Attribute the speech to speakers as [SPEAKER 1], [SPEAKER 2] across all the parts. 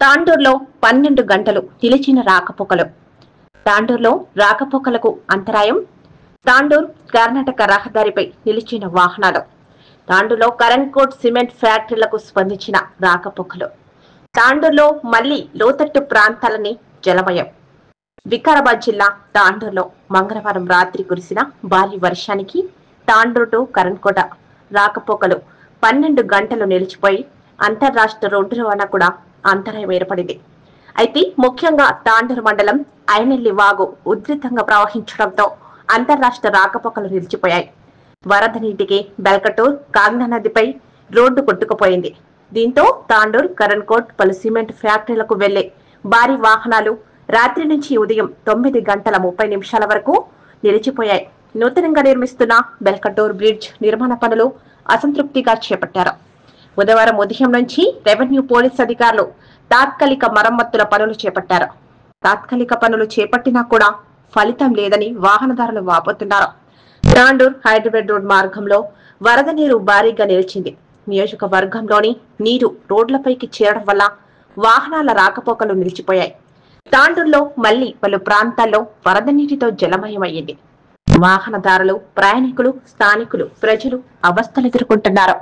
[SPEAKER 1] తాండూరులో 12 గంటలు నిలిచిన రాకపోకలు. తాండూరులో రాకపోకలకు అంతరాయం. తాండూరు కర్ణాటక రహదారిపై నిలిచిన వాహనాలు. తాండూరులో కరణ్కోట్ సిమెంట్ ఫ్యాక్టరీలకు స్పందించిన రాకపోకలు. తాండూరులో మళ్లీ లోతట్టు ప్రాంతాలని జలమయం. వికారాబాద్ జిల్లా తాండూరులో మంగళవారం రాత్రి కురిసిన భారీ వర్షానికి తాండూరు టు కరణ్కోట రాకపోకలు 12 గంటలు నిలిచిపోయి అంతర్రాష్ట్ర రోడ్డు రవాణా కూడా అంతరాయం ఏర్పడింది. అయితే ముఖ్యంగా తాండూరు మండలం ఐనెల్లి వాగు ఉధృతంగా ప్రవహించడంతో అంతర్రాష్ట్ర రాకపోకలు నిలిచిపోయాయి. వరద నీటికి బెల్కటూర్ కాగ్నా నదిపై రోడ్డు కొట్టుకుపోయింది. దీంతో తాండూరు కరణ్కోట్ పలు సిమెంట్ ఫ్యాక్టరీలకు వెళ్లే భారీ వాహనాలు రాత్రి నుంచి ఉదయం 9:30 వరకు నిలిచిపోయాయి. నూతనంగా నిర్మిస్తున్న బెల్కటూర్ బ్రిడ్జ్ నిర్మాణ పనులు అసంతృప్తిగా చేపట్టారు. బుధవారం ఉదయం నుంచి రెవెన్యూ పోలీస్ అధికారులు తాత్కాలిక మరమ్మతుల పనులు చేపట్టారు. తాత్కాలిక పనులు చేపట్టినా కూడా ఫలితం లేదని వాహనదారులు వాపోతున్నారు. తాండూరు హైదరాబాద్ రోడ్ మార్గంలో వరద నీరు భారీగా నిలిచింది. నియోజకవర్గంలోని నీరు రోడ్లపైకి చేరడం వల్ల వాహనాల రాకపోకలు నిలిచిపోయాయి. తాండూరులో మళ్లీ పలు ప్రాంతాల్లో వరద నీటితో జలమయమయ్యింది. వాహనదారులు, ప్రయాణికులు, స్థానికులు, ప్రజలు అవస్థలు ఎదుర్కొంటున్నారు.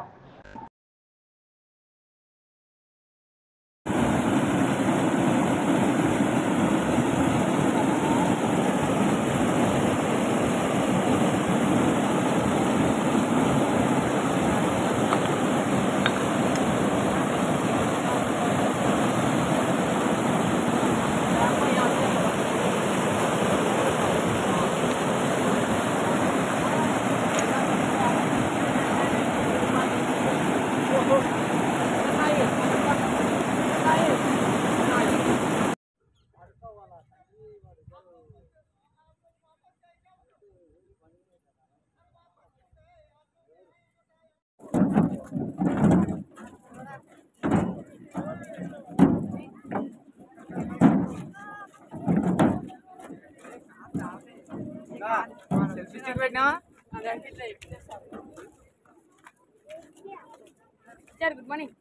[SPEAKER 2] Good morning.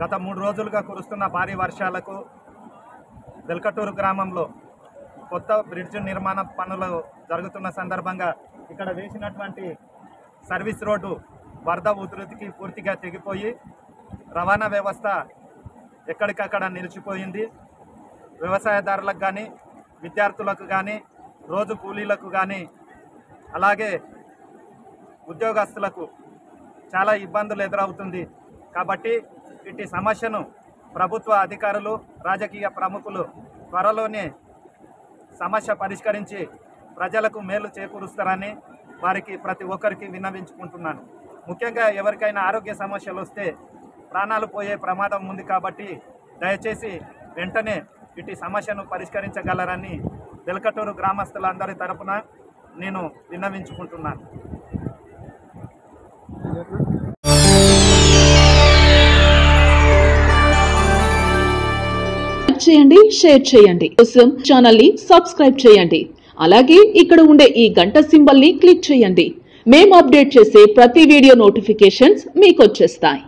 [SPEAKER 3] గత 3 రోజులుగా కురుస్తున్న భారీ వర్షాలకు బెల్కటూరు గ్రామంలో కొత్త బ్రిడ్జ్ నిర్మాణ పనులు జరుగుతున్న సందర్భంగా ఇక్కడ వేసినటువంటి సర్వీస్ రోడ్డు వరద ఉధృతికి పూర్తిగా తెగిపోయి రవాణా వ్యవస్థ ఎక్కడికక్కడ నిలిచిపోయింది. వ్యవసాయదారులకు కానీ, విద్యార్థులకు కానీ, రోజు కూలీలకు కానీ, అలాగే ఉద్యోగస్తులకు చాలా ఇబ్బందులు ఎదురవుతుంది. కాబట్టి ఇట్టి సమస్యను ప్రభుత్వ అధికారులు, రాజకీయ ప్రముఖులు త్వరలోనే సమస్య పరిష్కరించి ప్రజలకు మేలు చేకూరుస్తారని వారికి ప్రతి ఒక్కరికి విన్నవించుకుంటున్నాను. ముఖ్యంగా ఎవరికైనా ఆరోగ్య సమస్యలు వస్తే ప్రాణాలు పోయే ప్రమాదం ఉంది. కాబట్టి దయచేసి వెంటనే ఇట్టి సమస్యను పరిష్కరించగలరని బెల్కటూరు గ్రామస్తులందరి తరపున నేను విన్నవించుకుంటున్నాను.
[SPEAKER 4] చేయండి, షేర్ చేయండి. కోసం ఛానల్ ని సబ్స్క్రైబ్ చేయండి. అలాగే ఇక్కడ ఉండే ఈ గంట సింబల్ ని క్లిక్ చేయండి. మేము అప్డేట్ చేసే ప్రతి వీడియో నోటిఫికేషన్స్ మీకు వచ్చేస్తాయి.